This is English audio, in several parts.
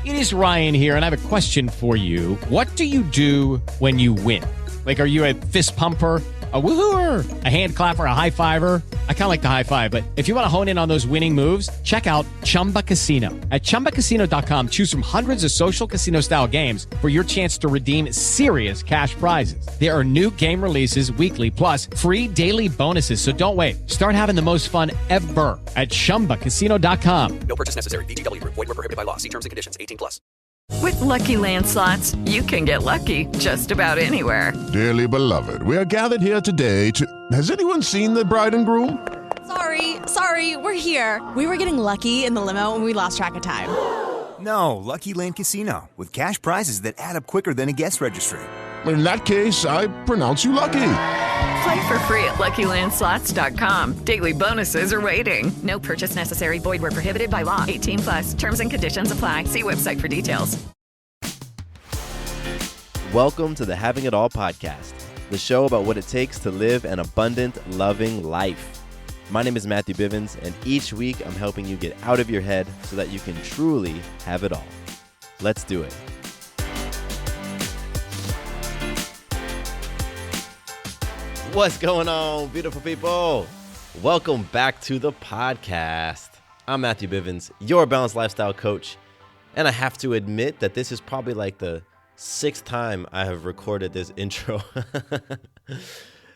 It is Ryan here, and I have a question for you. What do you do when you win? Like, are you a fist pumper, a woo-hooer, a hand clapper, a high fiver? I kind of like the high five, but if you want to hone in on those winning moves, check out Chumba Casino. At ChumbaCasino.com, choose from hundreds of social casino-style games for your chance to redeem serious cash prizes. There are new game releases weekly, plus free daily bonuses. So don't wait. Start having the most fun ever at ChumbaCasino.com. No purchase necessary. VGW Group. Void where prohibited by law. See terms and conditions. 18+. With Lucky Land Slots, you can get lucky just about anywhere. Dearly beloved, we are gathered here today to... Has anyone seen the bride and groom? Sorry, we're here. We were getting lucky in the limo and we lost track of time. No, Lucky Land Casino, with cash prizes that add up quicker than a guest registry. In that case, I pronounce you lucky. Play for free at LuckyLandSlots.com. Daily bonuses are waiting. No purchase necessary. Void where prohibited by law. 18+. Terms and conditions apply. See website for details. Welcome to the Having It All podcast, the show about what it takes to live an abundant, loving life. My name is Matthew Bivens, and each week I'm helping you get out of your head so that you can truly have it all. Let's do it. What's going on, beautiful people? Welcome back to the podcast. I'm Matthew Bivens, your balanced lifestyle coach, and I have to admit that this is probably like the 6th time I have recorded this intro.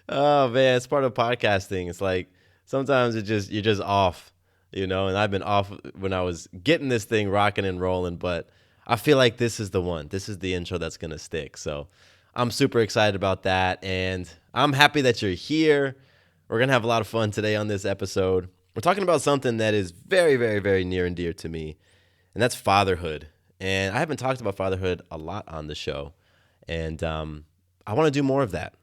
Oh man, it's part of podcasting. It's like sometimes you're just off, you know, and I've been off when I was getting this thing rocking and rolling, but I feel like this is the one. This is the intro that's going to stick. So I'm super excited about that, and I'm happy that you're here. We're going to have a lot of fun today on this episode. We're talking about something that is very, very, very near and dear to me, and that's fatherhood. And I haven't talked about fatherhood a lot on the show, and I want to do more of that.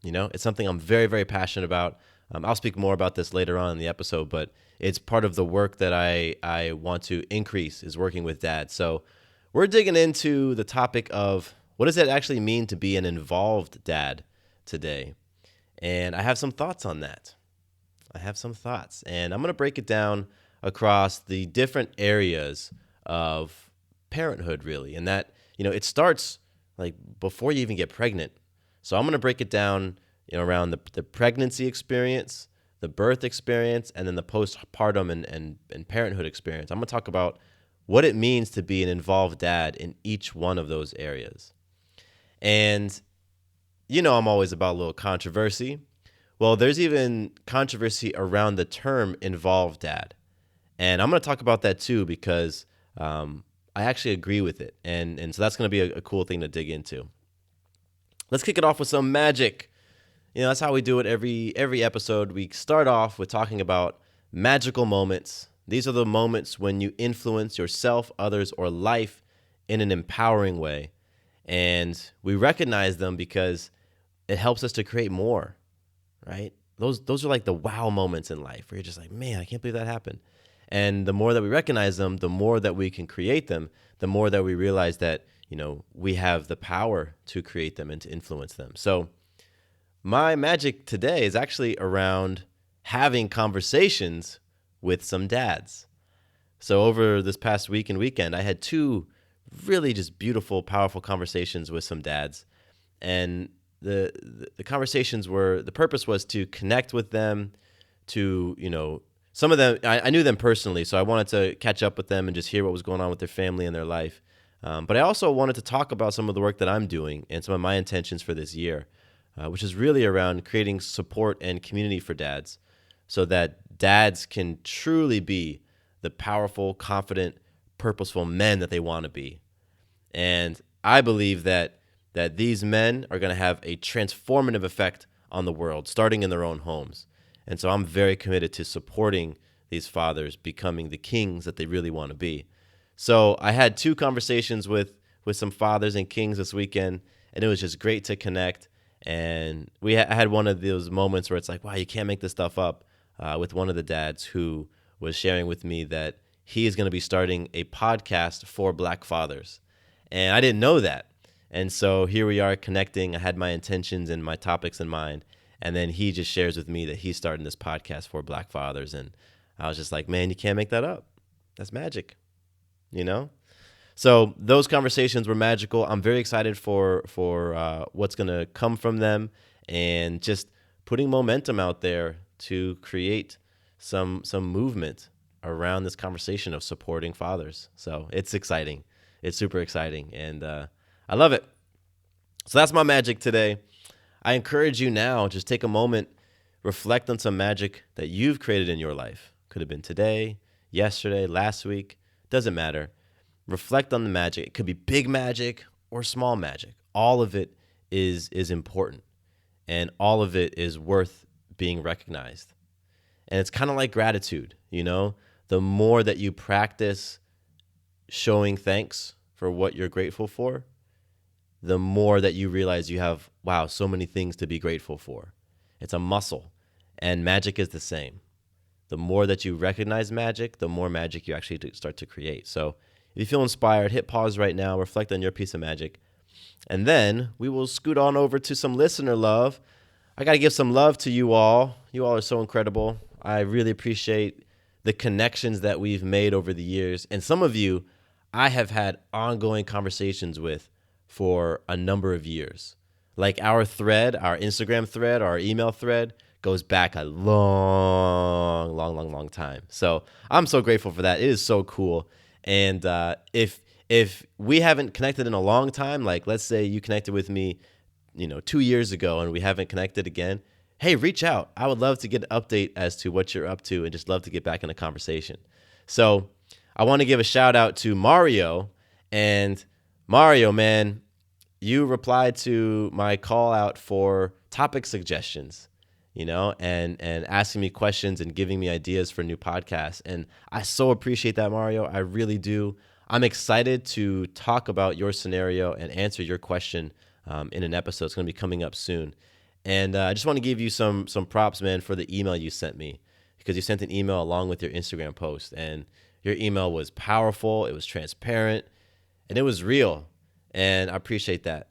You know, it's something I'm very, very passionate about. I'll speak more about this later on in the episode, but it's part of the work that I want to increase is working with dads. So we're digging into the topic of what does it actually mean to be an involved dad today? And I have some thoughts on that. And I'm going to break it down across the different areas of parenthood, really. And that, you know, it starts like before you even get pregnant. So I'm going to break it down, you know, around the pregnancy experience, the birth experience, and then the postpartum and parenthood experience. I'm going to talk about what it means to be an involved dad in each one of those areas. And, you know, I'm always about a little controversy. Well, there's even controversy around the term involved dad. And I'm going to talk about that too, because I actually agree with it. And so that's going to be a cool thing to dig into. Let's kick it off with some magic. You know, that's how we do it every episode. We start off with talking about magical moments. These are the moments when you influence yourself, others, or life in an empowering way. And we recognize them because it helps us to create more, right? Those are like the wow moments in life where you're just like, man, I can't believe that happened. And the more that we recognize them, the more that we can create them, the more that we realize that, you know, we have the power to create them and to influence them. So my magic today is actually around having conversations with some dads. So over this past week and weekend, I had 2 really just beautiful, powerful conversations with some dads. And the conversations the purpose was to connect with them, to, you know, some of them, I knew them personally, so I wanted to catch up with them and just hear what was going on with their family and their life. But I also wanted to talk about some of the work that I'm doing and some of my intentions for this year, which is really around creating support and community for dads so that dads can truly be the powerful, confident, purposeful men that they want to be. And I believe that these men are going to have a transformative effect on the world, starting in their own homes. And so I'm very committed to supporting these fathers becoming the kings that they really want to be. So I had 2 conversations with some fathers and kings this weekend, and it was just great to connect. And I had one of those moments where it's like, wow, you can't make this stuff up, with one of the dads who was sharing with me that he is going to be starting a podcast for Black fathers. And I didn't know that. And so here we are connecting. I had my intentions and my topics in mind. And then he just shares with me that he's starting this podcast for Black fathers. And I was just like, man, you can't make that up. That's magic, you know? So those conversations were magical. I'm very excited for what's going to come from them, and just putting momentum out there to create some movement around this conversation of supporting fathers. So it's exciting. It's super exciting, and I love it. So that's my magic today. I encourage you now, just take a moment, reflect on some magic that you've created in your life. Could have been today, yesterday, last week, doesn't matter. Reflect on the magic. It could be big magic or small magic. All of it is important, and all of it is worth being recognized. And it's kind of like gratitude, the more that you practice showing thanks for what you're grateful for, the more that you realize you have, wow, so many things to be grateful for. It's a muscle, and magic is the same. The more that you recognize magic, the more magic you actually start to create. So if you feel inspired, hit pause right now, reflect on your piece of magic, and then we will scoot on over to some listener love. I got to give some love to you all. You all are so incredible. I really appreciate the connections that we've made over the years. And some of you I have had ongoing conversations with for a number of years. Like our thread, our Instagram thread, our email thread goes back a long time. So I'm so grateful for that. It is so cool. And if we haven't connected in a long time, like let's say you connected with me, 2 years ago and we haven't connected again, hey, reach out. I would love to get an update as to what you're up to and just love to get back in a conversation. So I want to give a shout out to Mario. And Mario, man, you replied to my call out for topic suggestions, and asking me questions and giving me ideas for new podcasts. And I so appreciate that, Mario. I really do. I'm excited to talk about your scenario and answer your question in an episode. It's going to be coming up soon. And I just want to give you some props, man, for the email you sent me, because you sent an email along with your Instagram post. And your email was powerful, it was transparent, and it was real. And I appreciate that.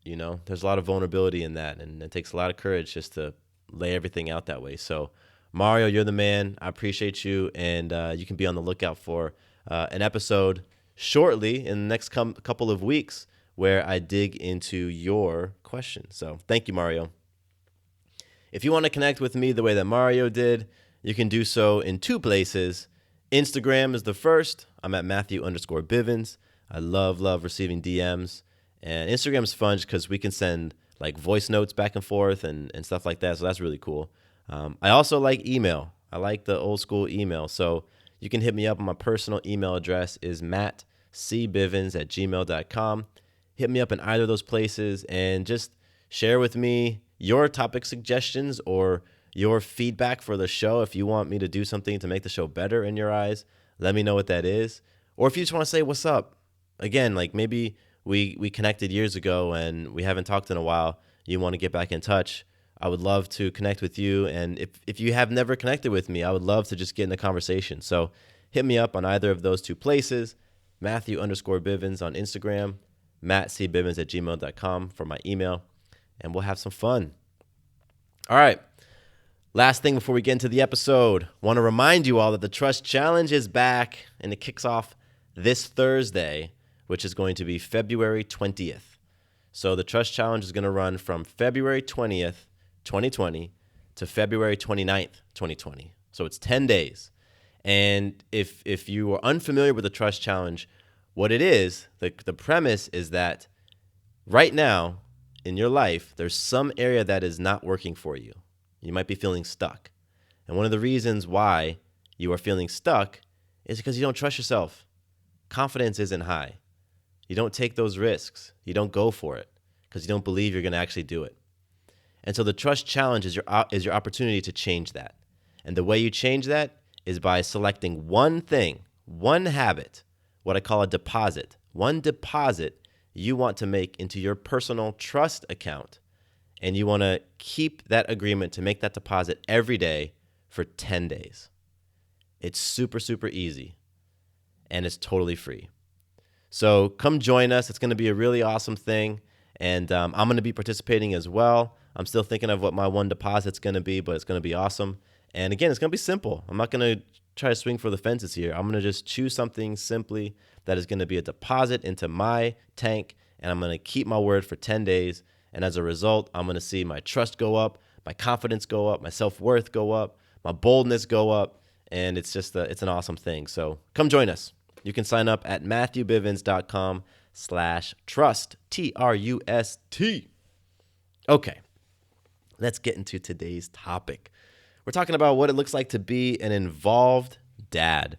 There's a lot of vulnerability in that, and it takes a lot of courage just to lay everything out that way. So, Mario, you're the man. I appreciate you, and you can be on the lookout for an episode shortly in the next couple of weeks where I dig into your question. So, thank you, Mario. If you want to connect with me the way that Mario did, you can do so in two places. Instagram is the first. I'm at Matthew_Bivens. I love receiving DMs. And Instagram's fun because we can send like voice notes back and forth and stuff like that. So that's really cool. I also like email. I like the old school email. So you can hit me up on my personal email address is mattcbivens@gmail.com. Hit me up in either of those places and just share with me your topic suggestions or your feedback for the show. If you want me to do something to make the show better in your eyes, let me know what that is. Or if you just want to say, what's up? Again, like maybe we connected years ago and we haven't talked in a while. You want to get back in touch. I would love to connect with you. And if you have never connected with me, I would love to just get in a conversation. So hit me up on either of those two places, Matthew_Bivens on Instagram, mattcbivens@gmail.com for my email, and we'll have some fun. All right. Last thing before we get into the episode, want to remind you all that the Trust Challenge is back, and it kicks off this Thursday, which is going to be February 20th. So the Trust Challenge is going to run from February 20th, 2020 to February 29th, 2020. So it's 10 days. And if you are unfamiliar with the Trust Challenge, what it is, the premise is that right now in your life, there's some area that is not working for you. You might be feeling stuck. And one of the reasons why you are feeling stuck is because you don't trust yourself. Confidence isn't high. You don't take those risks. You don't go for it because you don't believe you're going to actually do it. And so the Trust Challenge is your opportunity to change that. And the way you change that is by selecting one thing, one habit, what I call a deposit, one deposit you want to make into your personal trust account. And you want to keep that agreement to make that deposit every day for 10 days. It's super, super easy, and it's totally free. So come join us. It's going to be a really awesome thing, and I'm going to be participating as well. I'm still thinking of what my one deposit's going to be, but it's going to be awesome. And again, it's going to be simple. I'm not going to try to swing for the fences here. I'm going to just choose something simply that is going to be a deposit into my tank, and I'm going to keep my word for 10 days. And as a result, I'm going to see my trust go up, my confidence go up, my self-worth go up, my boldness go up, and it's just it's an awesome thing. So come join us. You can sign up at matthewbivens.com/trust, TRUST. Okay, let's get into today's topic. We're talking about what it looks like to be an involved dad.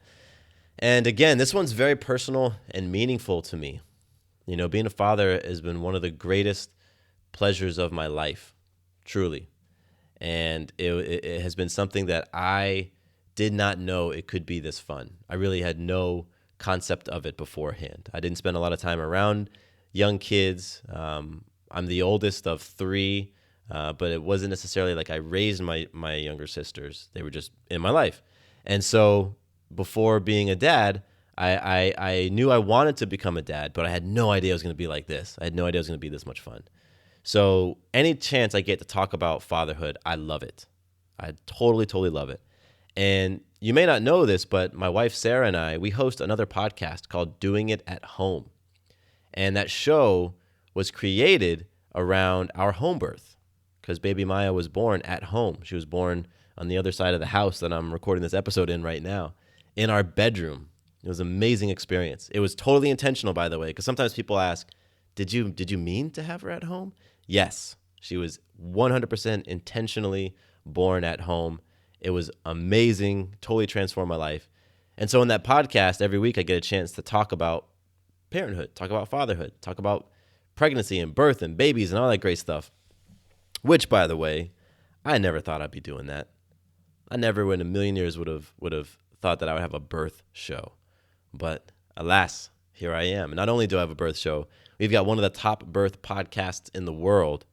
And again, this one's very personal and meaningful to me. You know, being a father has been one of the greatest pleasures of my life, truly. And it has been something that I did not know it could be this fun. I really had no concept of it beforehand. I didn't spend a lot of time around young kids. I'm the oldest of three, but it wasn't necessarily like I raised my younger sisters. They were just in my life. And so before being a dad, I knew I wanted to become a dad, but I had no idea it was going to be like this. I had no idea it was going to be this much fun. So any chance I get to talk about fatherhood, I love it. I totally, totally love it. And you may not know this, but my wife, Sarah, and I, we host another podcast called Doing It at Home. And that show was created around our home birth because baby Maya was born at home. She was born on the other side of the house that I'm recording this episode in right now, in our bedroom. It was an amazing experience. It was totally intentional, by the way, because sometimes people ask, did you mean to have her at home? Yes, she was 100% intentionally born at home. It was amazing, totally transformed my life. And so in that podcast, every week I get a chance to talk about parenthood, talk about fatherhood, talk about pregnancy and birth and babies and all that great stuff, which, by the way, I never thought I'd be doing that. I never in a million years would have thought that I would have a birth show. But alas, here I am. And not only do I have a birth show, we've got one of the top birth podcasts in the world.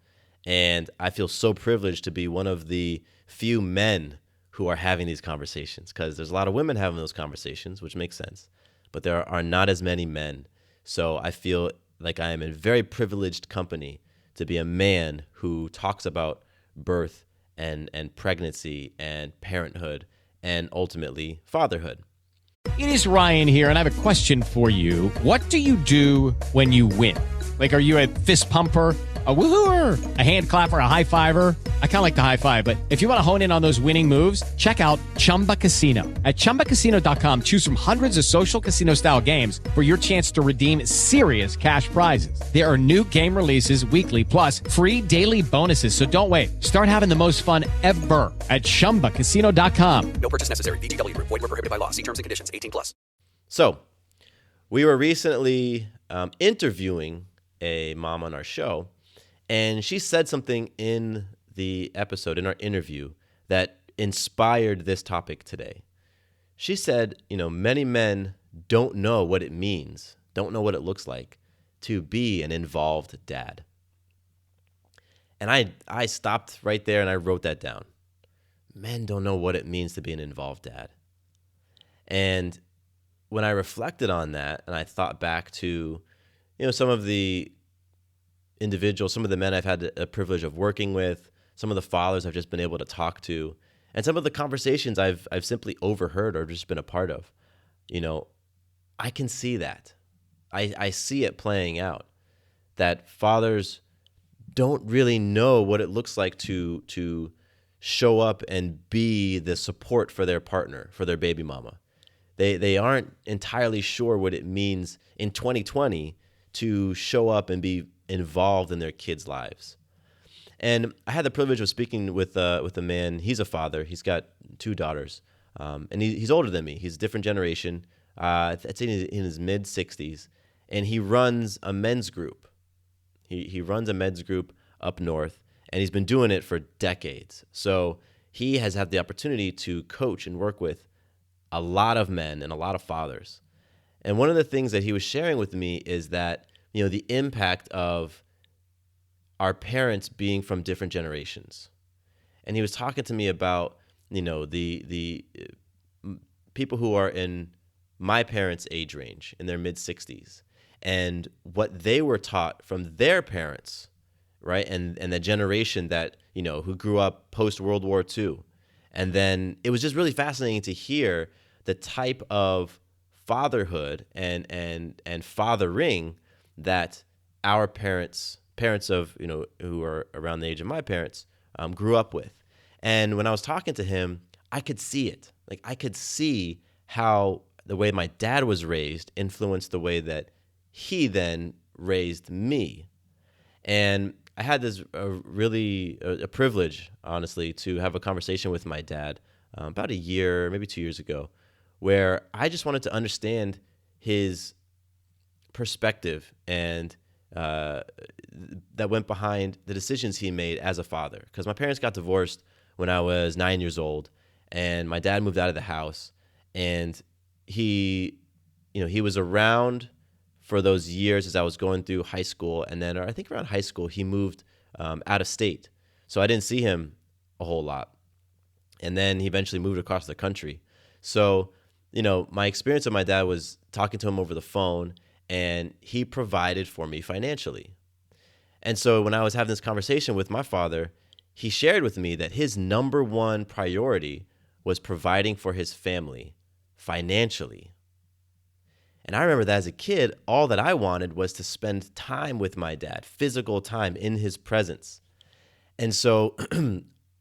And I feel so privileged to be one of the few men who are having these conversations, because there's a lot of women having those conversations, which makes sense. But there are not as many men. So I feel like I am in very privileged company to be a man who talks about birth and pregnancy and parenthood and ultimately fatherhood. It is Ryan here, and I have a question for you. What do you do when you win? Like, are you a fist pumper, a woohooer, a hand clapper, a high fiver? I kind of like the high five, but if you want to hone in on those winning moves, check out Chumba Casino. At ChumbaCasino.com, choose from hundreds of social casino-style games for your chance to redeem serious cash prizes. There are new game releases weekly, plus free daily bonuses. So don't wait. Start having the most fun ever at ChumbaCasino.com. No purchase necessary. VGW Group. Void where prohibited by law. See terms and conditions. 18+. So we were recently interviewing a mom on our show, and she said something in the episode, in our interview, that inspired this topic today. She said, many men don't know what it means, don't know what it looks like to be an involved dad. And I stopped right there and I wrote that down. Men don't know what it means to be an involved dad. And when I reflected on that and I thought back to, some of the individuals, some of the men I've had a privilege of working with, some of the fathers I've just been able to talk to, and some of the conversations I've simply overheard or just been a part of, I can see that. I see it playing out, that fathers don't really know what it looks like to show up and be the support for their partner, for their baby mama. They aren't entirely sure what it means in 2020 to show up and be involved in their kids' lives. And I had the privilege of speaking with a man. He's a father. He's got 2 daughters, and he's older than me. He's a different generation. I'd say in his mid-60s, and he runs a men's group. He runs a men's group up north, and he's been doing it for decades. So he has had the opportunity to coach and work with a lot of men and a lot of fathers. And one of the things that he was sharing with me is that, the impact of our parents being from different generations. And he was talking to me about, the people who are in my parents' age range, in their mid-60s, and what they were taught from their parents, right? And the generation that, who grew up post-World War II. And then it was just really fascinating to hear the type of fatherhood and fathering that our parents of, who are around the age of my parents, grew up with. And when I was talking to him, I could see it. Like, I could see how the way my dad was raised influenced the way that he then raised me. And I had this really a privilege, honestly, to have a conversation with my dad about a year, maybe 2 years ago, where I just wanted to understand his perspective and that went behind the decisions he made as a father. Because my parents got divorced when I was 9 years old, and my dad moved out of the house, and he was around for those years as I was going through high school, and then I think around high school he moved out of state, so I didn't see him a whole lot. And then he eventually moved across the country. So, my experience with my dad was talking to him over the phone, and he provided for me financially. And so when I was having this conversation with my father, he shared with me that his number one priority was providing for his family financially. And I remember that as a kid, all that I wanted was to spend time with my dad, physical time in his presence. And so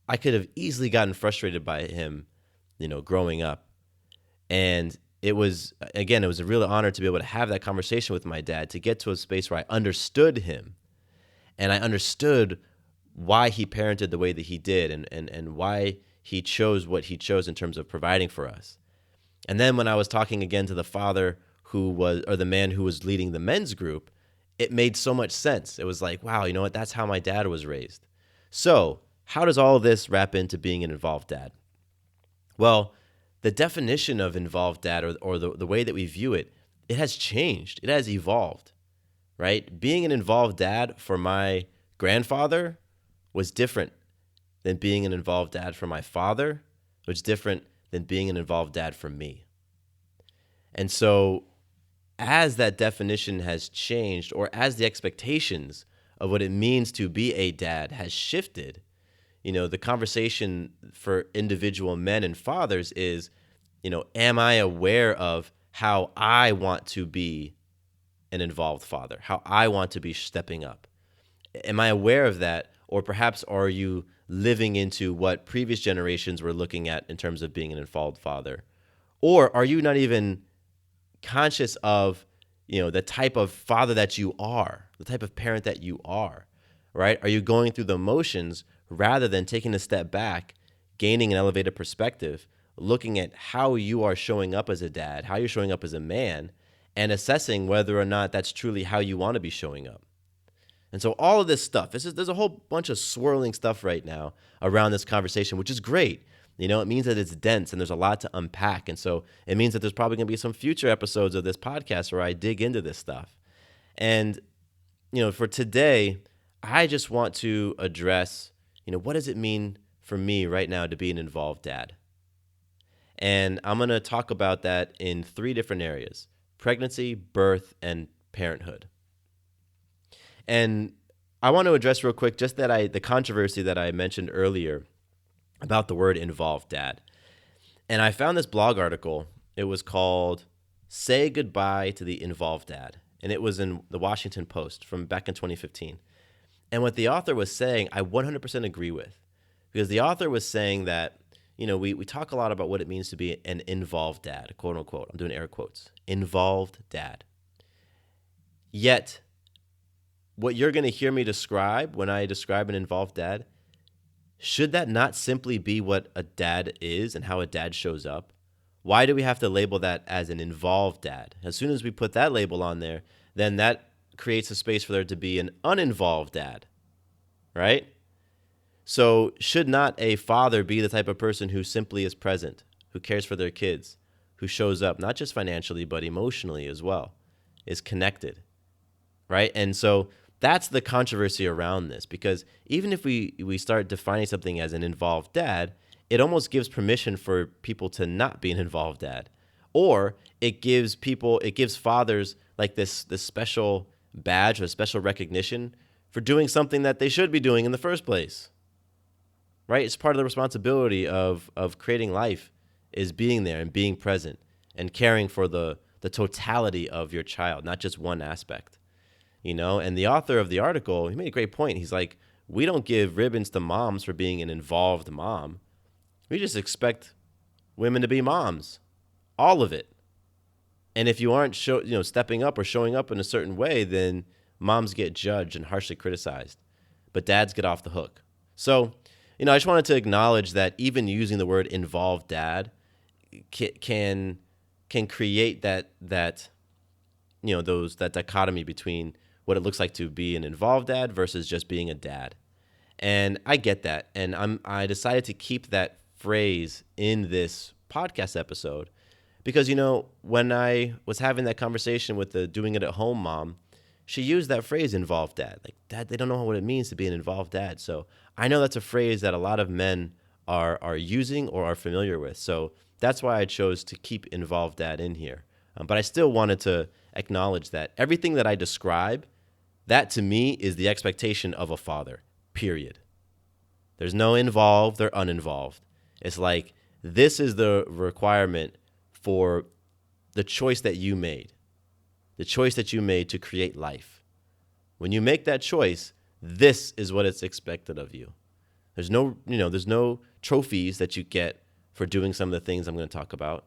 I could have easily gotten frustrated by him, growing up. And it was a real honor to be able to have that conversation with my dad, to get to a space where I understood him. And I understood why he parented the way that he did, and why he chose what he chose in terms of providing for us. And then when I was talking again to the father the man who was leading the men's group, it made so much sense. It was like, wow, you know what? That's how my dad was raised. So how does all of this wrap into being an involved dad? Well, the definition of involved dad, or the way that we view it, it has changed. It has evolved, right? Being an involved dad for my grandfather was different than being an involved dad for my father, which is different than being an involved dad for me. And so as that definition has changed, or as the expectations of what it means to be a dad has shifted, the conversation for individual men and fathers is, am I aware of how I want to be an involved father, how I want to be stepping up? Am I aware of that? Or perhaps are you living into what previous generations were looking at in terms of being an involved father? Or are you not even conscious of, the type of father that you are, the type of parent that you are, right? Are you going through the motions rather than taking a step back, gaining an elevated perspective, looking at how you are showing up as a dad, how you're showing up as a man, and assessing whether or not that's truly how you want to be showing up? And so all of this stuff, there's a whole bunch of swirling stuff right now around this conversation, which is great. It means that it's dense and there's a lot to unpack. And so it means that there's probably going to be some future episodes of this podcast where I dig into this stuff. And, for today, I just want to address, what does it mean for me right now to be an involved dad? And I'm going to talk about that in 3 different areas: pregnancy, birth, and parenthood. And I want to address real quick just the controversy that I mentioned earlier about the word involved dad. And I found this blog article. It was called "Say Goodbye to the Involved Dad." And it was in the Washington Post from back in 2015. And what the author was saying, I 100% agree with. Because the author was saying that, we talk a lot about what it means to be an involved dad, quote unquote. I'm doing air quotes. Involved dad. Yet, what you're going to hear me describe when I describe an involved dad, should that not simply be what a dad is and how a dad shows up? Why do we have to label that as an involved dad? As soon as we put that label on there, then that creates a space for there to be an uninvolved dad, right? So should not a father be the type of person who simply is present, who cares for their kids, who shows up, not just financially, but emotionally as well, is connected, right? And so that's the controversy around this, because even if we start defining something as an involved dad, it almost gives permission for people to not be an involved dad. Or it gives fathers like this special badge or special recognition for doing something that they should be doing in the first place. Right? It's part of the responsibility of creating life, is being there and being present. and caring for the totality of your child, not just one aspect. And the author of the article, he made a great point. He's like, we don't give ribbons to moms for being an involved mom. We just expect women to be moms, all of it. And if you aren't stepping up or showing up in a certain way, then moms get judged and harshly criticized, but dads get off the hook. So, I just wanted to acknowledge that even using the word involved dad can create that dichotomy between what it looks like to be an involved dad versus just being a dad. And I get that. And I decided to keep that phrase in this podcast episode because, when I was having that conversation with the Doing It at Home mom, she used that phrase involved dad. Like, dad, they don't know what it means to be an involved dad. So I know that's a phrase that a lot of men are using or are familiar with. So that's why I chose to keep involved dad in here. But I still wanted to acknowledge that everything that I describe, that to me is the expectation of a father, period. There's no involved or uninvolved. It's like, this is the requirement for the choice that you made, to create life. When you make that choice, this is what it's expected of you. There's no trophies that you get for doing some of the things I'm going to talk about.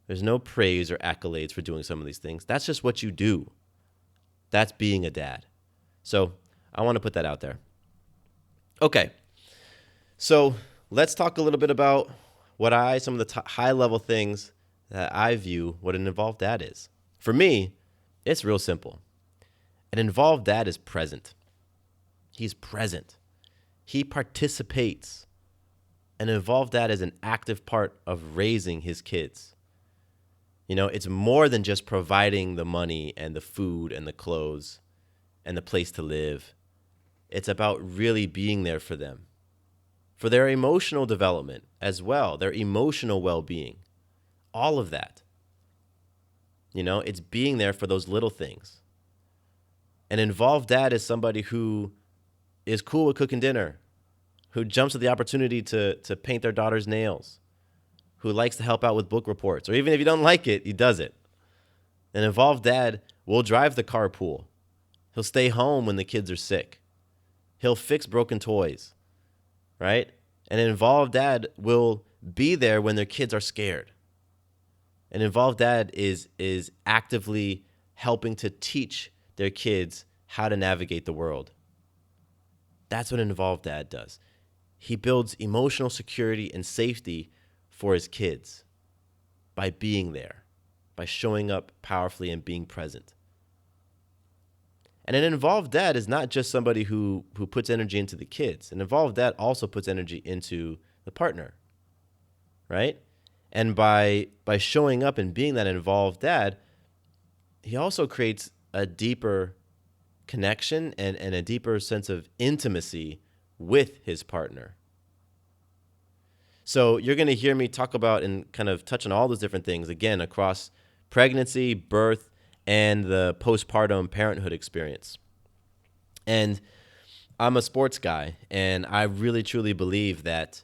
There's no praise or accolades for doing some of these things. That's just what you do. That's being a dad. So I want to put that out there. Okay. So let's talk a little bit about some of the high-level things that I view what an involved dad is. For me, it's real simple. An involved dad is present. He's present. He participates. An involved dad is an active part of raising his kids. It's more than just providing the money and the food and the clothes and the place to live. It's about really being there for them, for their emotional development as well, their emotional well-being, all of that. It's being there for those little things. An involved dad is somebody who is cool with cooking dinner, who jumps at the opportunity to paint their daughter's nails, who likes to help out with book reports, or even if you don't like it, he does it. An involved dad will drive the carpool. He'll stay home when the kids are sick. He'll fix broken toys, right? An involved dad will be there when their kids are scared. An involved dad is actively helping to teach their kids how to navigate the world. That's what an involved dad does. He builds emotional security and safety for his kids by being there, by showing up powerfully and being present. And an involved dad is not just somebody who puts energy into the kids. An involved dad also puts energy into the partner, right? And by showing up and being that involved dad, he also creates a deeper connection and a deeper sense of intimacy with his partner. So you're going to hear me talk about and kind of touch on all those different things, again, across pregnancy, birth, and the postpartum parenthood experience. And I'm a sports guy, and I really, truly believe that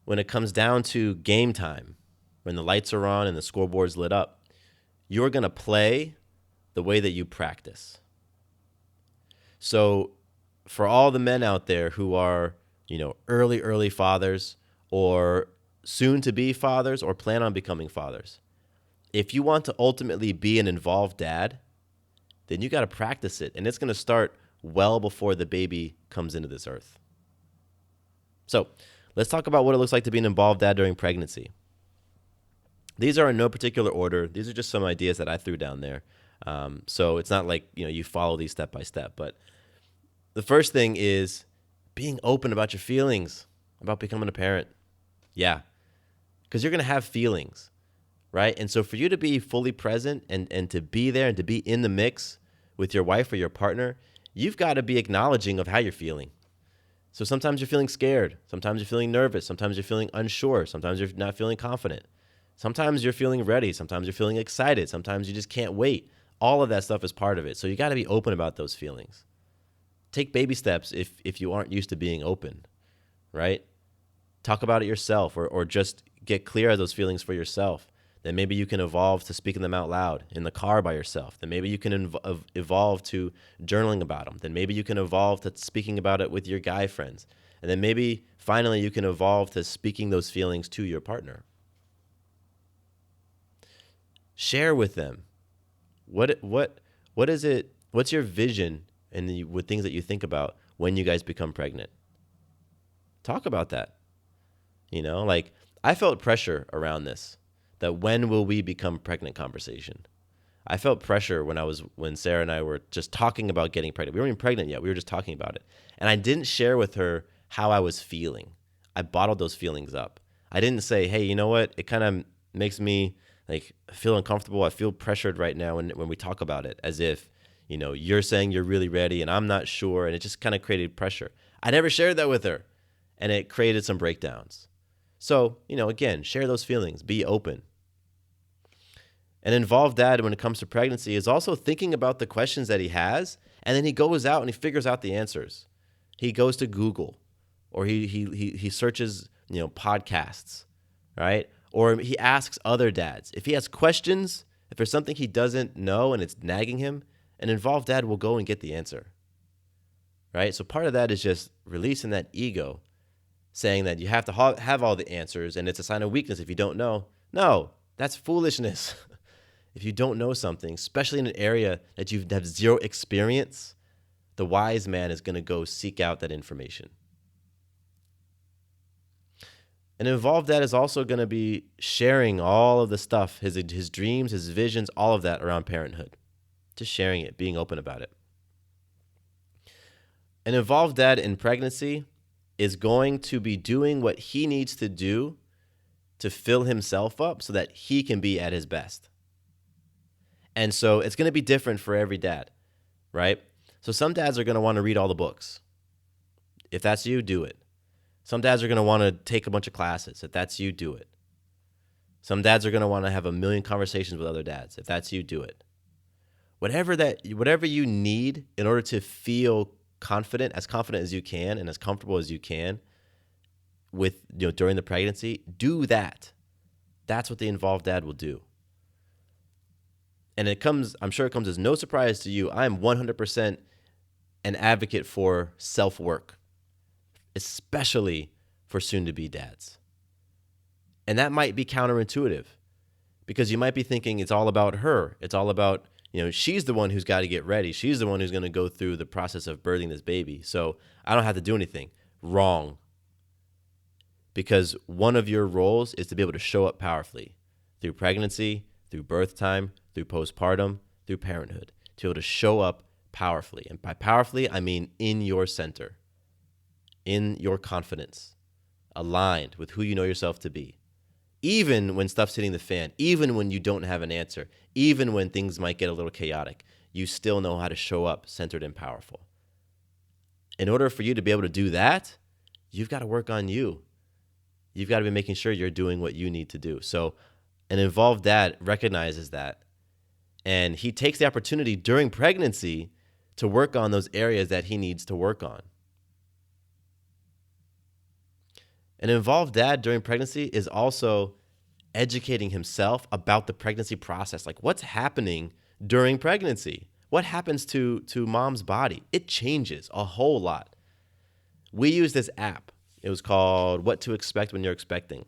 when it comes down to game time, when the lights are on and the scoreboard's lit up, you're going to play the way that you practice. So for all the men out there who are, early fathers or soon to be fathers or plan on becoming fathers, if you want to ultimately be an involved dad, then you got to practice it. And it's going to start well before the baby comes into this earth. So let's talk about what it looks like to be an involved dad during pregnancy. These are in no particular order. These are just some ideas that I threw down there. So it's not like, you follow these step by step. But the first thing is being open about your feelings about becoming a parent. Yeah, because you're going to have feelings, right? And so for you to be fully present and to be there and to be in the mix with your wife or your partner, you've got to be acknowledging of how you're feeling. So sometimes you're feeling scared. Sometimes you're feeling nervous. Sometimes you're feeling unsure. Sometimes you're not feeling confident. Sometimes you're feeling ready. Sometimes you're feeling excited. Sometimes you just can't wait. All of that stuff is part of it. So you got to be open about those feelings. Take baby steps if you aren't used to being open, right? Talk about it yourself or just get clear of those feelings for yourself. then maybe you can evolve to speaking them out loud in the car by yourself. Then maybe you can evolve to journaling about them. Then maybe you can evolve to speaking about it with your guy friends. And then maybe finally you can evolve to speaking those feelings to your partner. Share with them. What is it? What's your vision and with things that you think about when you guys become pregnant? Talk about that. Like I felt pressure around this, that when will we become pregnant conversation. I felt pressure when Sarah and I were just talking about getting pregnant. We weren't even pregnant yet. We were just talking about it. And I didn't share with her how I was feeling. I bottled those feelings up. I didn't say, hey, you know what? It kind of makes me like feel uncomfortable. I feel pressured right now when we talk about it, as if, you're saying you're really ready and I'm not sure. And it just kind of created pressure. I never shared that with her, and it created some breakdowns. So, again, share those feelings, be open. An involved dad when it comes to pregnancy is also thinking about the questions that he has, and then he goes out and he figures out the answers. He goes to Google, or he searches, podcasts, right? Or he asks other dads. If he has questions, if there's something he doesn't know and it's nagging him, an involved dad will go and get the answer, right? So part of that is just releasing that ego, saying that you have to have all the answers and it's a sign of weakness if you don't know. No, that's foolishness. If you don't know something, especially in an area that you have zero experience, the wise man is going to go seek out that information. An involved dad is also going to be sharing all of the stuff, his dreams, his visions, all of that around parenthood. Just sharing it, being open about it. An involved dad in pregnancy is going to be doing what he needs to do to fill himself up so that he can be at his best. And so it's going to be different for every dad, right? So some dads are going to want to read all the books. If that's you, do it. Some dads are going to want to take a bunch of classes. If that's you, do it. Some dads are going to want to have a million conversations with other dads. If that's you, do it. Whatever you need in order to feel confident as you can and as comfortable as you can with during the pregnancy, do that. That's what the involved dad will do. And I'm sure it comes as no surprise to you. I'm 100% an advocate for self-work, especially for soon-to-be dads. And that might be counterintuitive because you might be thinking it's all about her. It's all about, she's the one who's got to get ready. She's the one who's going to go through the process of birthing this baby. So I don't have to do anything. Wrong. Because one of your roles is to be able to show up powerfully through pregnancy, through birth time, through postpartum, through parenthood, to be able to show up powerfully. And by powerfully, I mean in your center, in your confidence, aligned with who you know yourself to be. Even when stuff's hitting the fan, even when you don't have an answer, even when things might get a little chaotic, you still know how to show up centered and powerful. In order for you to be able to do that, you've got to work on you. You've got to be making sure you're doing what you need to do. So an involved dad recognizes that, and he takes the opportunity during pregnancy to work on those areas that he needs to work on. An involved dad during pregnancy is also educating himself about the pregnancy process. Like what's happening during pregnancy? What happens to mom's body? It changes a whole lot. We use this app. It was called What to Expect When You're Expecting.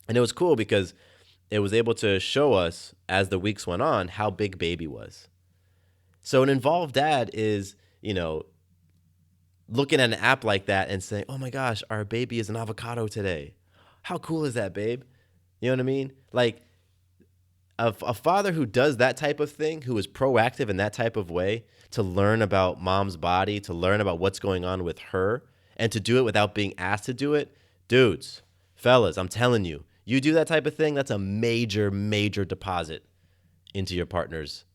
And it was cool because it was able to show us as the weeks went on how big baby was. So an involved dad is, looking at an app like that and saying, oh my gosh, our baby is an avocado today. How cool is that, babe? You know what I mean? Like a father who does that type of thing, who is proactive in that type of way to learn about mom's body, to learn about what's going on with her, and to do it without being asked to do it. Dudes, fellas, I'm telling you, you do that type of thing, that's a major, major deposit into your partner's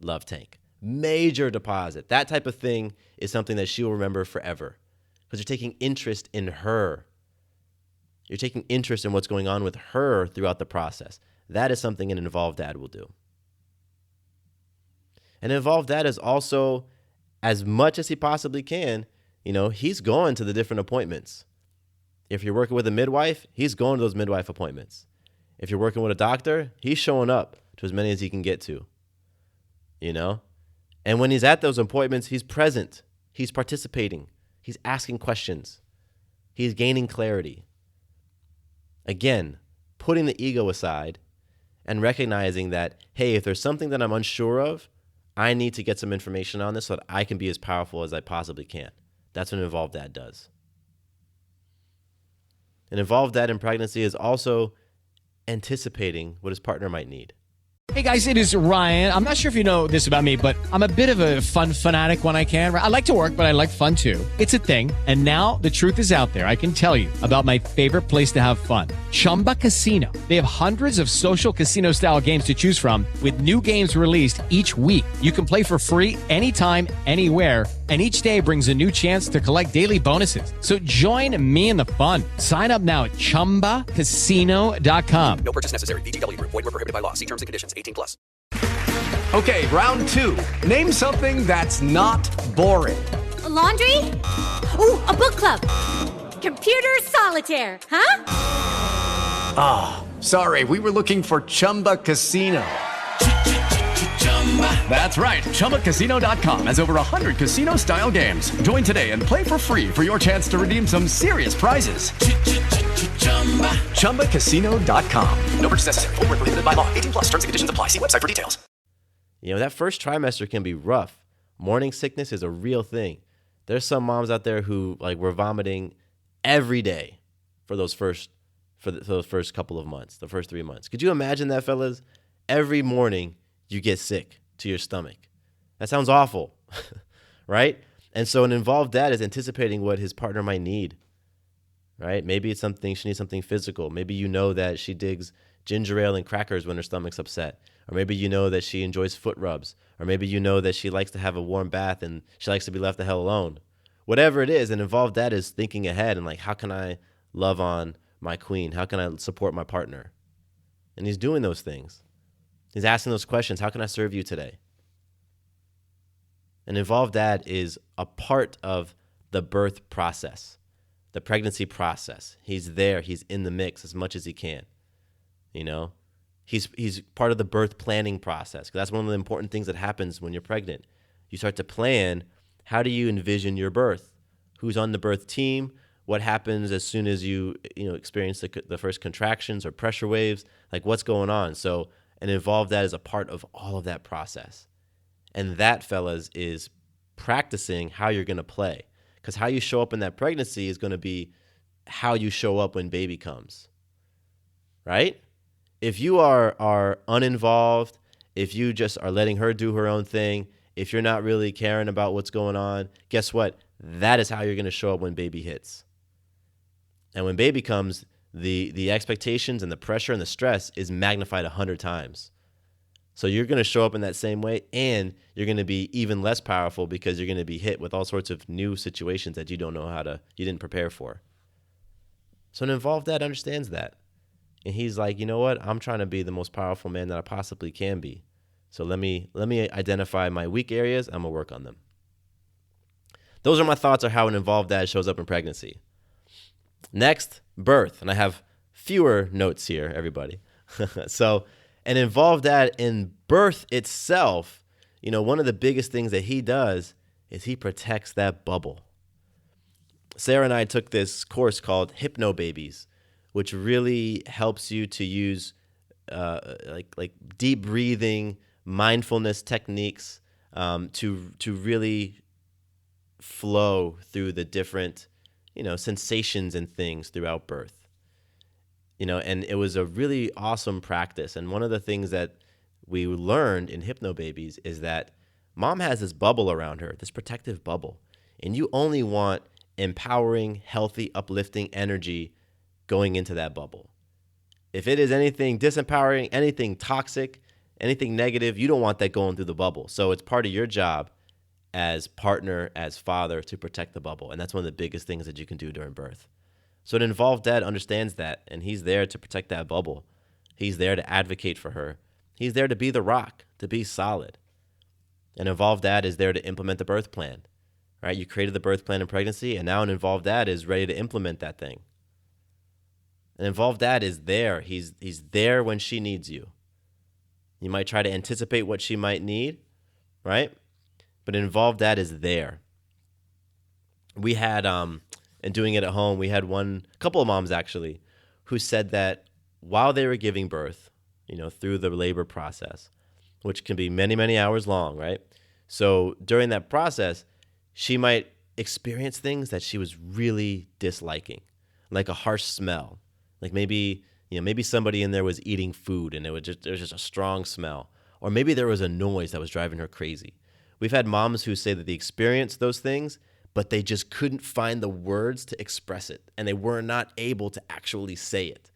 love tank. Major deposit. That type of thing is something that she will remember forever because you're taking interest in her. You're taking interest in what's going on with her throughout the process. That is something an involved dad will do. An involved dad is also, as much as he possibly can, he's going to the different appointments. If you're working with a midwife, he's going to those midwife appointments. If you're working with a doctor, he's showing up to as many as he can get to, you know? And when he's at those appointments, he's present. He's participating. He's asking questions. He's gaining clarity. Again, putting the ego aside and recognizing that, hey, if there's something that I'm unsure of, I need to get some information on this so that I can be as powerful as I possibly can. That's what an involved dad does. An involved dad in pregnancy is also anticipating what his partner might need. Hey guys, it is Ryan. I'm not sure if you know this about me, but I'm a bit of a fun fanatic when I can. I like to work, but I like fun too. It's a thing. And now the truth is out there. I can tell you about my favorite place to have fun. Chumba Casino. They have hundreds of social casino style games to choose from with new games released each week. You can play for free anytime, anywhere. And each day brings a new chance to collect daily bonuses. So join me in the fun. Sign up now at ChumbaCasino.com. No purchase necessary. VGW Group. Void where prohibited by law. See terms and conditions. 18+. Okay, round two. Name something that's not boring. A laundry? Ooh, a book club. Computer solitaire, huh? Ah, sorry, we were looking for Chumba Casino. That's right, ChumbaCasino.com has over 100 casino-style games. Join today and play for free for your chance to redeem some serious prizes. ChumbaCasino.com. No purchase necessary. Void where prohibited by law. 18+. Terms and conditions apply. See website for details. You know, that first trimester can be rough. Morning sickness is a real thing. There's some moms out there who were vomiting every day for those first couple of months, the first 3 months. Could you imagine that, fellas? Every morning you get sick to your stomach. That sounds awful, right? And so an involved dad is anticipating what his partner might need, right? Maybe it's something, she needs something physical. Maybe you know that she digs ginger ale and crackers when her stomach's upset. Or maybe you know that she enjoys foot rubs. Or maybe you know that she likes to have a warm bath and she likes to be left the hell alone. Whatever it is, an involved dad is thinking ahead and how can I love on my queen? How can I support my partner? And he's doing those things. He's asking those questions. How can I serve you today? An involved dad is a part of the birth process, the pregnancy process. He's there. He's in the mix as much as he can. You know, he's part of the birth planning process. 'Cause that's one of the important things that happens when you're pregnant. You start to plan, how do you envision your birth? Who's on the birth team? What happens as soon as you experience the first contractions or pressure waves? What's going on? So an involved dad is a part of all of that process. And that, fellas, is practicing how you're going to play. Because how you show up in that pregnancy is going to be how you show up when baby comes. Right? If you are uninvolved, if you just are letting her do her own thing, if you're not really caring about what's going on, guess what? That is how you're going to show up when baby hits. And when baby comes, the expectations and the pressure and the stress is magnified 100 times. So you're going to show up in that same way, and you're going to be even less powerful because you're going to be hit with all sorts of new situations that you didn't prepare for. So an involved dad understands that. And he's like, you know what? I'm trying to be the most powerful man that I possibly can be. So let me identify my weak areas. I'm going to work on them. Those are my thoughts on how an involved dad shows up in pregnancy. Next, birth. And I have fewer notes here, everybody. So an involved dad in birth itself, one of the biggest things that he does is he protects that bubble. Sarah and I took this course called Hypno Babies, which really helps you to use like deep breathing, mindfulness techniques to really flow through the different sensations and things throughout birth. And it was a really awesome practice. And one of the things that we learned in Hypno Babies is that mom has this bubble around her, this protective bubble. And you only want empowering, healthy, uplifting energy going into that bubble. If it is anything disempowering, anything toxic, anything negative, you don't want that going through the bubble. So it's part of your job as partner, as father, to protect the bubble. And that's one of the biggest things that you can do during birth. So an involved dad understands that, and he's there to protect that bubble. He's there to advocate for her. He's there to be the rock, to be solid. An involved dad is there to implement the birth plan, right? You created the birth plan in pregnancy, and now an involved dad is ready to implement that thing. An involved dad is there. He's there when she needs you. You might try to anticipate what she might need, right? But an involved dad is there. We had, and doing it at home, we had couple of moms actually, who said that while they were giving birth, through the labor process, which can be many, many hours long, right? So during that process, she might experience things that she was really disliking, like a harsh smell. Like maybe somebody in there was eating food and there was just a strong smell. Or maybe there was a noise that was driving her crazy. We've had moms who say that they experienced those things, but they just couldn't find the words to express it, and they were not able to actually say it.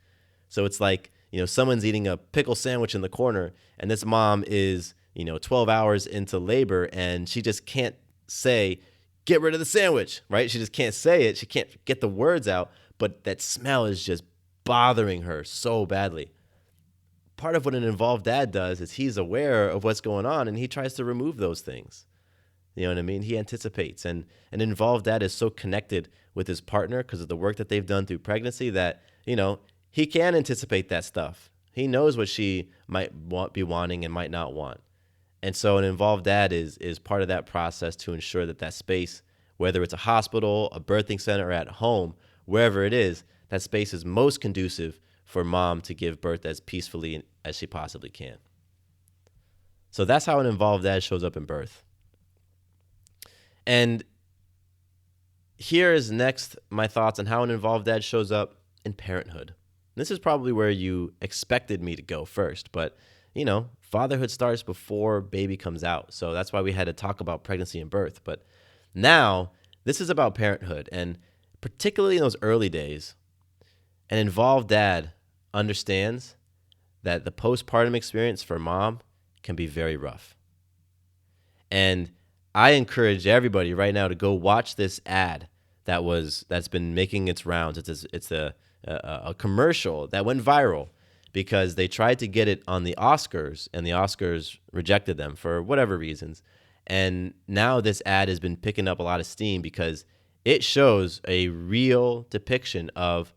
So it's like, someone's eating a pickle sandwich in the corner, and this mom is, 12 hours into labor, and she just can't say, get rid of the sandwich, right? She just can't say it. She can't get the words out, but that smell is just bothering her so badly. Part of what an involved dad does is he's aware of what's going on, and he tries to remove those things. You know what I mean? He anticipates. And an involved dad is so connected with his partner because of the work that they've done through pregnancy that, he can anticipate that stuff. He knows what she might be wanting and might not want. And so an involved dad is part of that process to ensure that space, whether it's a hospital, a birthing center, or at home, wherever it is, that space is most conducive for mom to give birth as peacefully as she possibly can. So that's how an involved dad shows up in birth. And here is next my thoughts on how an involved dad shows up in parenthood. This is probably where you expected me to go first, but fatherhood starts before baby comes out. So that's why we had to talk about pregnancy and birth. But now this is about parenthood, and particularly in those early days, an involved dad understands that the postpartum experience for mom can be very rough. And I encourage everybody right now to go watch this ad that's been making its rounds. It's a commercial that went viral because they tried to get it on the Oscars, and the Oscars rejected them for whatever reasons. And now this ad has been picking up a lot of steam because it shows a real depiction of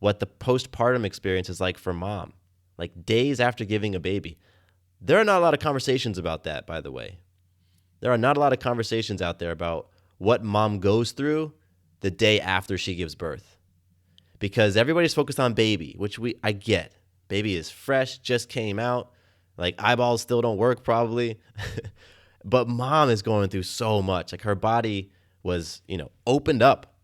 what the postpartum experience is like for mom, like days after giving a baby. There are not a lot of conversations about that, by the way. There are not a lot of conversations out there about what mom goes through the day after she gives birth. Because everybody's focused on baby, which I get. Baby is fresh, just came out. Like eyeballs still don't work probably. But mom is going through so much. Like her body was, opened up,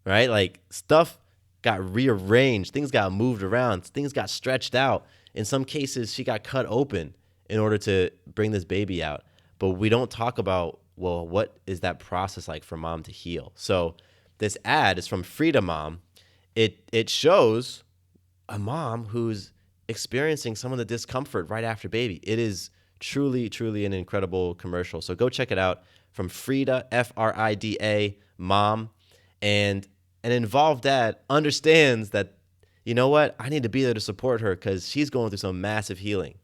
right? Like stuff got rearranged. Things got moved around. Things got stretched out. In some cases, she got cut open in order to bring this baby out. But we don't talk about, well, what is that process like for mom to heal? So this ad is from Frida Mom. It shows a mom who's experiencing some of the discomfort right after baby. It is truly, truly an incredible commercial. So go check it out from Frida, Frida, Mom. And an involved dad understands that, you know what, I need to be there to support her because she's going through some massive healing.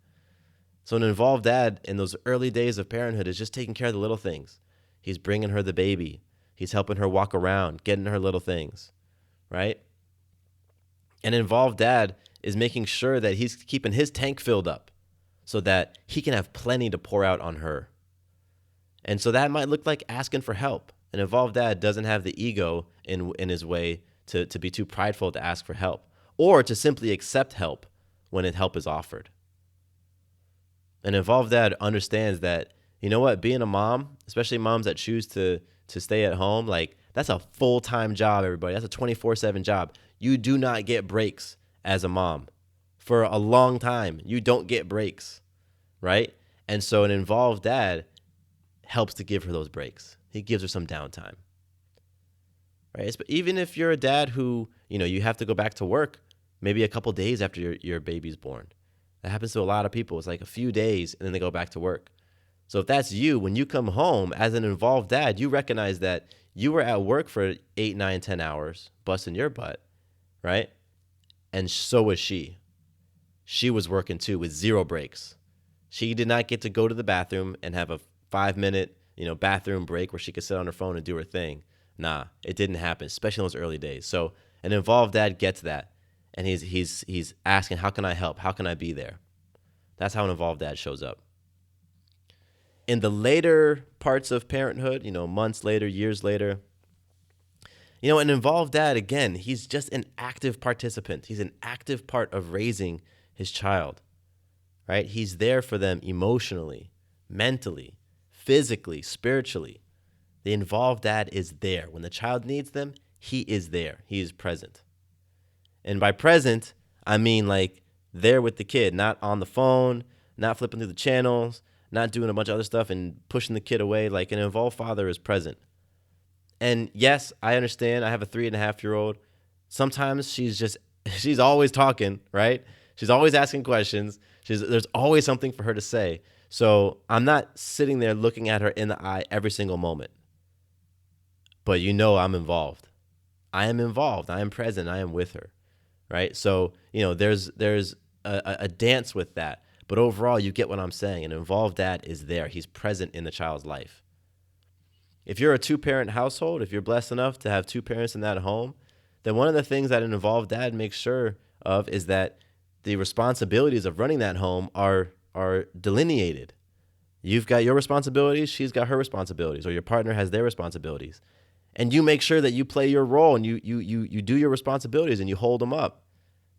So an involved dad in those early days of parenthood is just taking care of the little things. He's bringing her the baby. He's helping her walk around, getting her little things, right? An involved dad is making sure that he's keeping his tank filled up so that he can have plenty to pour out on her. And so that might look like asking for help. An involved dad doesn't have the ego in his way to be too prideful to ask for help or to simply accept help when help is offered. An involved dad understands that, you know what, being a mom, especially moms that choose to stay at home, like that's a full-time job, everybody. That's a 24/7 job. You do not get breaks as a mom. For a long time, you don't get breaks, right? And so an involved dad helps to give her those breaks. He gives her some downtime, right? But even if you're a dad who, you have to go back to work maybe a couple days after your baby's born. That happens to a lot of people. It's like a few days and then they go back to work. So if that's you, when you come home as an involved dad, you recognize that you were at work for 8, 9, 10 hours, busting your butt, right? And so was she. She was working too with 0 breaks. She did not get to go to the bathroom and have a 5-minute, bathroom break where she could sit on her phone and do her thing. Nah, it didn't happen, especially in those early days. So an involved dad gets that. and he's asking, how can I help? How can I be there? That's how an involved dad shows up. In the later parts of parenthood, months later, years later, an involved dad, again, he's just an active participant. He's an active part of raising his child, right? He's there for them emotionally, mentally, physically, spiritually. The involved dad is there. When the child needs them, he is there. He is present. And by present, I mean like there with the kid, not on the phone, not flipping through the channels, not doing a bunch of other stuff and pushing the kid away. Like an involved father is present. And yes, I understand. I have a 3.5-year-old. Sometimes she's always talking, right? She's always asking questions. There's always something for her to say. So I'm not sitting there looking at her in the eye every single moment. But I'm involved. I am involved. I am present. I am with her, right? So, there's a dance with that. But overall, you get what I'm saying. An involved dad is there. He's present in the child's life. If you're a 2-parent household, if you're blessed enough to have 2 parents in that home, then one of the things that an involved dad makes sure of is that the responsibilities of running that home are delineated. You've got your responsibilities, she's got her responsibilities, or your partner has their responsibilities. And you make sure that you play your role and you do your responsibilities and you hold them up.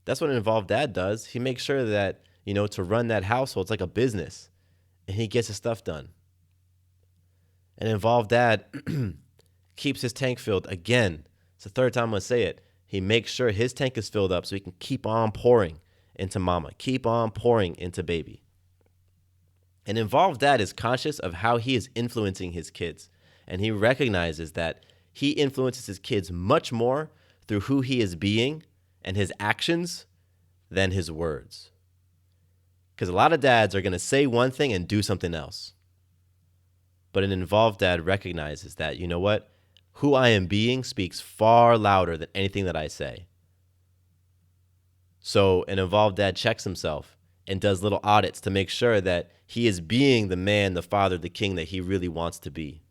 That's what an involved dad does. He makes sure that, to run that household, it's like a business, and he gets his stuff done. An involved dad keeps his tank filled. Again, it's the 3rd time I'm going to say it. He makes sure his tank is filled up so he can keep on pouring into mama, keep on pouring into baby. An involved dad is conscious of how he is influencing his kids, and he recognizes that he influences his kids much more through who he is being and his actions than his words. Because a lot of dads are going to say one thing and do something else. But an involved dad recognizes that, who I am being speaks far louder than anything that I say. So an involved dad checks himself and does little audits to make sure that he is being the man, the father, the king that he really wants to be.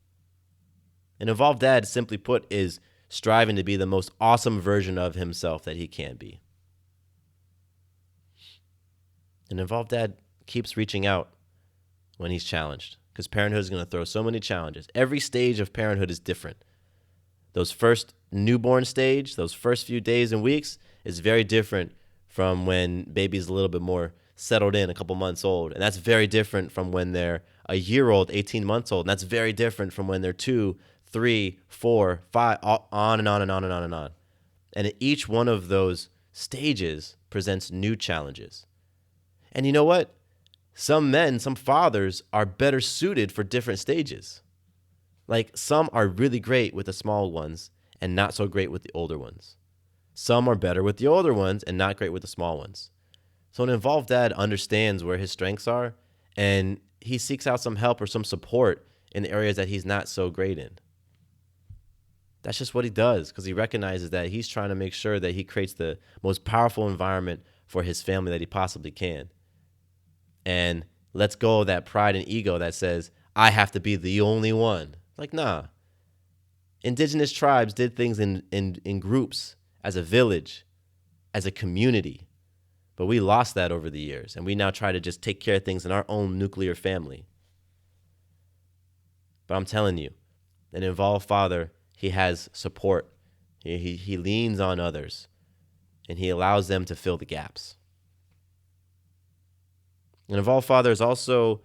An involved dad, simply put, is striving to be the most awesome version of himself that he can be. An involved dad keeps reaching out when he's challenged, because parenthood is going to throw so many challenges. Every stage of parenthood is different. Those first newborn stage, those first few days and weeks is very different from when baby's a little bit more settled in, a couple months old. And that's very different from when they're a year old, 18 months old. And that's very different from when they're 2, 3, 4, 5, on and on and on and on and on. And each one of those stages presents new challenges. And you know what? Some men, some fathers are better suited for different stages. Like some are really great with the small ones and not so great with the older ones. Some are better with the older ones and not great with the small ones. So an involved dad understands where his strengths are, and he seeks out some help or some support in the areas that he's not so great in. That's just what he does, because he recognizes that he's trying to make sure that he creates the most powerful environment for his family that he possibly can. And lets go of that pride and ego that says, I have to be the only one. Like, nah. Indigenous tribes did things in groups, as a village, as a community. But we lost that over the years, and we now try to just take care of things in our own nuclear family. But I'm telling you, an involved father, he has support. He leans on others, and he allows them to fill the gaps. An involved father is also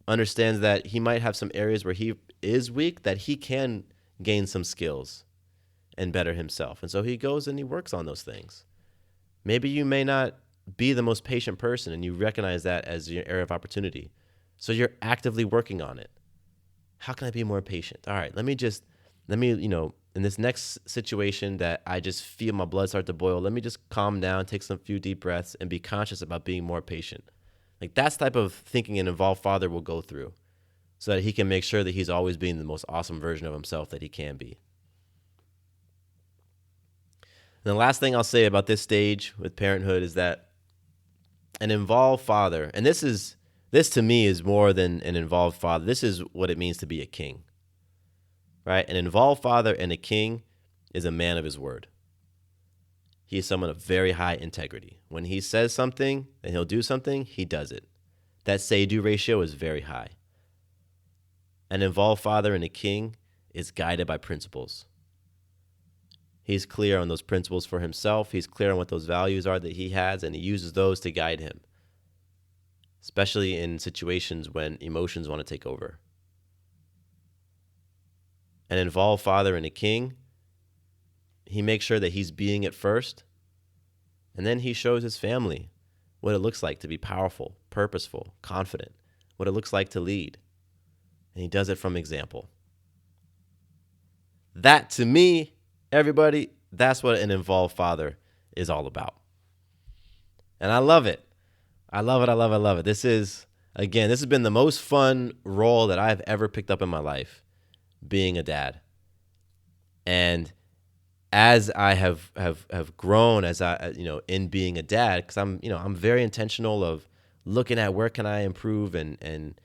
understands that he might have some areas where he is weak, that he can gain some skills and better himself. And so he goes and he works on those things. Maybe you may not be the most patient person, and you recognize that as your area of opportunity. So you're actively working on it. How can I be more patient? All right, let me, in this next situation that I just feel my blood start to boil, let me just calm down, take some few deep breaths, and be conscious about being more patient. Like that's the type of thinking an involved father will go through so that he can make sure that he's always being the most awesome version of himself that he can be. And the last thing I'll say about this stage with parenthood is that an involved father, and this to me is more than an involved father. This is what it means to be a king, right? An involved father and a king is a man of his word. he is someone of very high integrity. When he says something and he'll do something, he does it. That say-do ratio is very high. An involved father and a king is guided by principles. He's clear on those principles for himself. He's clear on what those values are that he has, and he uses those to guide him, especially in situations when emotions want to take over. An involved father and a king, he makes sure that he's being it first, and then he shows his family what it looks like to be powerful, purposeful, confident, what it looks like to lead. And he does it from example. That, to me, everybody, that's what an involved father is all about. And I love it. I love it. I love it. I love it. This has been the most fun role that I've ever picked up in my life, being a dad. And as I have grown, as I, in being a dad, because I'm very intentional of looking at where can I improve and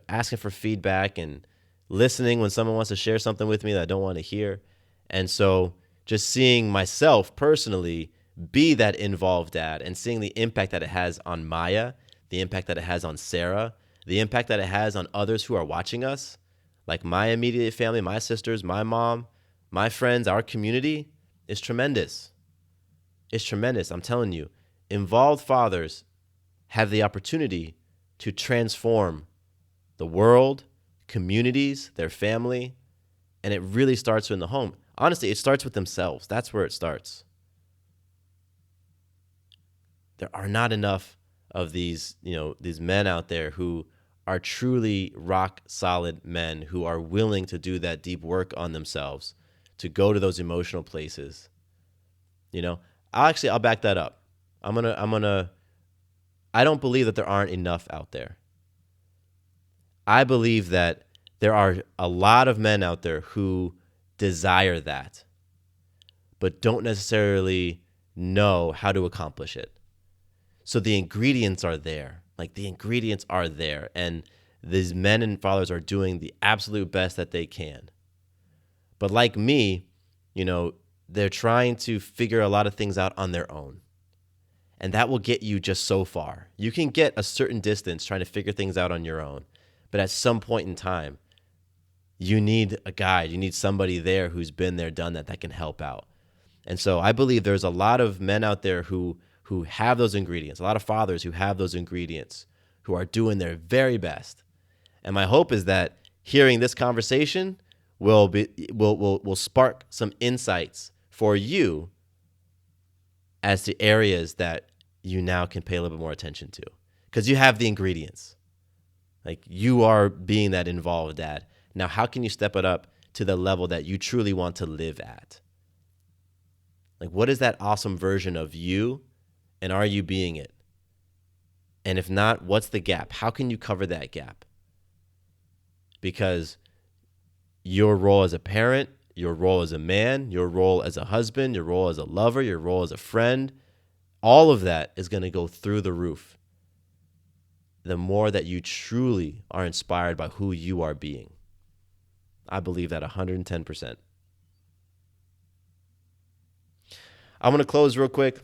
asking for feedback and listening when someone wants to share something with me that I don't want to hear. And so just seeing myself personally be that involved dad and seeing the impact that it has on Maya, the impact that it has on Sarah, the impact that it has on others who are watching us, like my immediate family, my sisters, my mom, my friends, our community, is tremendous. It's tremendous. I'm telling you, involved fathers have the opportunity to transform the world, communities, their family, and it really starts in the home. Honestly, it starts with themselves. That's where it starts. There are not enough of these men out there who are truly rock solid men who are willing to do that deep work on themselves, to go to those emotional places. I'll back that up. I don't believe that there aren't enough out there. I believe that there are a lot of men out there who desire that, but don't necessarily know how to accomplish it. So the ingredients are there. And these men and fathers are doing the absolute best that they can. But like me, they're trying to figure a lot of things out on their own. And that will get you just so far. You can get a certain distance trying to figure things out on your own. But at some point in time, you need a guide. You need somebody there who's been there, done that can help out. And so I believe there's a lot of men out there who have those ingredients, a lot of fathers who have those ingredients, who are doing their very best. And my hope is that hearing this conversation will spark some insights for you as to areas that you now can pay a little bit more attention to, because you have the ingredients. Like, you are being that involved dad. Now, how can you step it up to the level that you truly want to live at? Like, what is that awesome version of you, and are you being it? And if not, what's the gap? How can you cover that gap? Because your role as a parent, your role as a man, your role as a husband, your role as a lover, your role as a friend, all of that is going to go through the roof the more that you truly are inspired by who you are being. I believe that 110%. I'm going to close real quick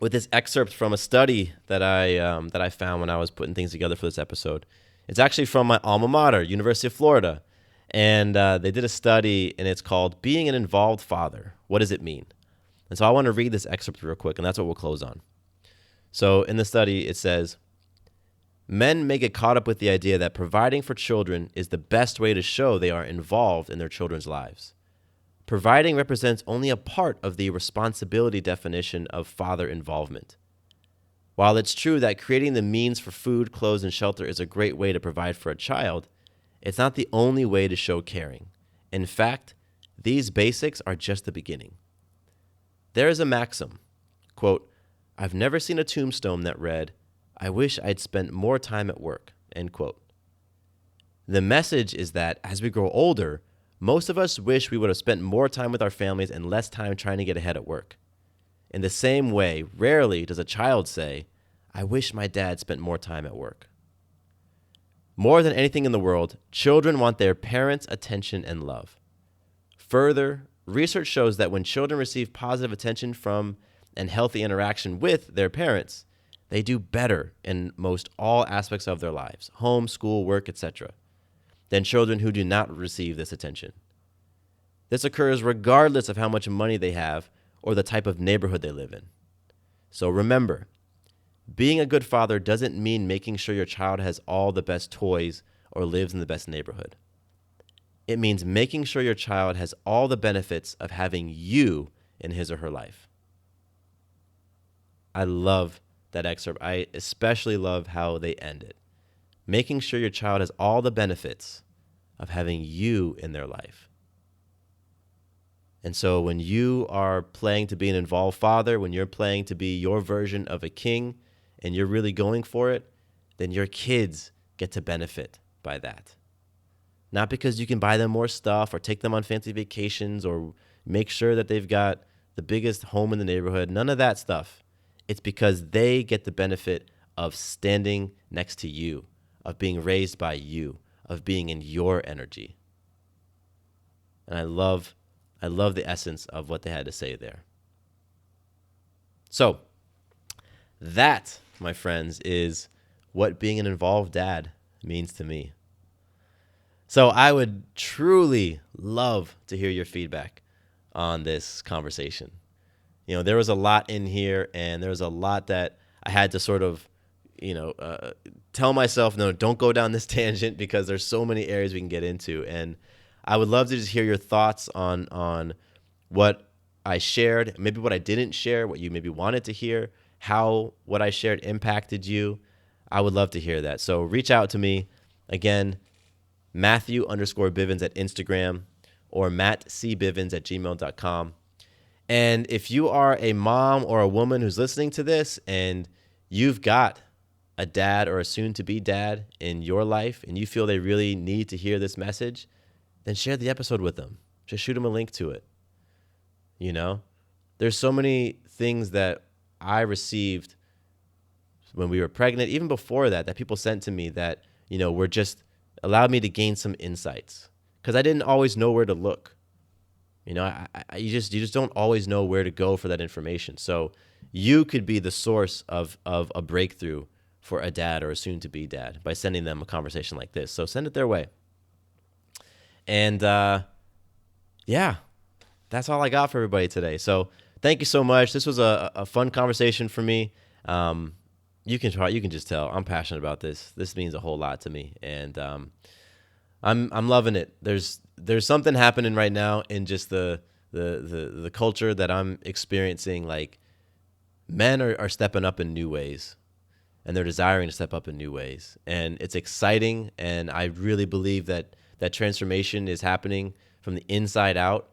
with this excerpt from a study that I found when I was putting things together for this episode. It's actually from my alma mater, University of Florida. And they did a study, and it's called Being an Involved Father. What does it mean? And so I want to read this excerpt real quick, and that's what we'll close on. So in the study, it says, men may get caught up with the idea that providing for children is the best way to show they are involved in their children's lives. Providing represents only a part of the responsibility definition of father involvement. While it's true that creating the means for food, clothes, and shelter is a great way to provide for a child, it's not the only way to show caring. In fact, these basics are just the beginning. There is a maxim, quote, "I've never seen a tombstone that read, 'I wish I'd spent more time at work,' end quote." The message is that as we grow older, most of us wish we would have spent more time with our families and less time trying to get ahead at work. In the same way, rarely does a child say, "I wish my dad spent more time at work." More than anything in the world, children want their parents' attention and love. Further, research shows that when children receive positive attention from and healthy interaction with their parents, they do better in most all aspects of their lives, home, school, work, etc., than children who do not receive this attention. This occurs regardless of how much money they have or the type of neighborhood they live in. So remember, being a good father doesn't mean making sure your child has all the best toys or lives in the best neighborhood. It means making sure your child has all the benefits of having you in his or her life. I love that excerpt. I especially love how they end it. Making sure your child has all the benefits of having you in their life. And so when you are playing to be an involved father, when you're playing to be your version of a king, and you're really going for it, then your kids get to benefit by that. Not because you can buy them more stuff or take them on fancy vacations or make sure that they've got the biggest home in the neighborhood. None of that stuff. It's because they get the benefit of standing next to you, of being raised by you, of being in your energy. And I love the essence of what they had to say there. So that, my friends, is what being an involved dad means to me. So I would truly love to hear your feedback on this conversation. You know, there was a lot in here, and there was a lot that I had to sort of, tell myself, no, don't go down this tangent, because there's so many areas we can get into. And I would love to just hear your thoughts on what I shared, maybe what I didn't share, what you maybe wanted to hear, how what I shared impacted you. I would love to hear that. So reach out to me. Again, Matthew_Bivens at Instagram, or mattcbivens@gmail.com. And if you are a mom or a woman who's listening to this and you've got a dad or a soon-to-be dad in your life and you feel they really need to hear this message, then share the episode with them. Just shoot them a link to it. You know, there's so many things that I received when we were pregnant, even before that people sent to me that, were just allowed me to gain some insights, because I didn't always know where to look. You just don't always know where to go for that information. So you could be the source of a breakthrough for a dad or a soon-to-be dad by sending them a conversation like this. So send it their way. And that's all I got for everybody today. So thank you so much. This was a fun conversation for me. You can just tell I'm passionate about this. This means a whole lot to me, and I'm loving it. There's something happening right now in just the culture that I'm experiencing. Like, men are stepping up in new ways, and they're desiring to step up in new ways, and it's exciting. And I really believe that transformation is happening from the inside out,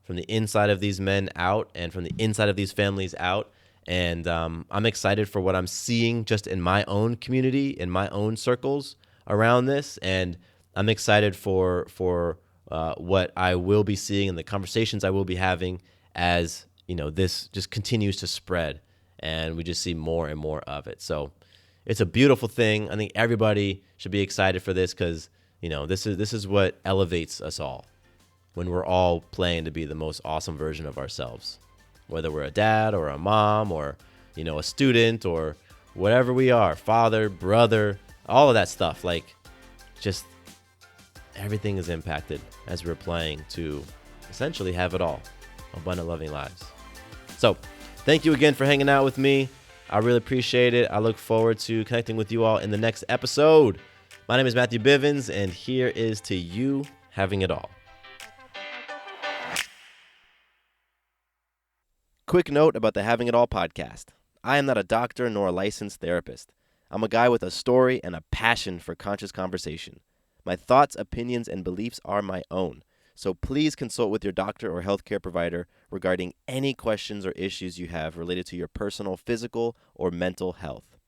from the inside of these men out, and from the inside of these families out. And I'm excited for what I'm seeing just in my own community, in my own circles around this. And I'm excited for what I will be seeing and the conversations I will be having as, this just continues to spread and we just see more and more of it. So it's a beautiful thing. I think everybody should be excited for this, because, this is what elevates us all when we're all playing to be the most awesome version of ourselves. Whether we're a dad or a mom or, a student or whatever we are, father, brother, all of that stuff. Like, just everything is impacted as we're playing to essentially have it all, abundant, loving lives. So thank you again for hanging out with me. I really appreciate it. I look forward to connecting with you all in the next episode. My name is Matthew Bivens, and here is to you having it all. Quick note about the Having It All podcast. I am not a doctor nor a licensed therapist. I'm a guy with a story and a passion for conscious conversation. My thoughts, opinions, and beliefs are my own. So please consult with your doctor or healthcare provider regarding any questions or issues you have related to your personal, physical, or mental health.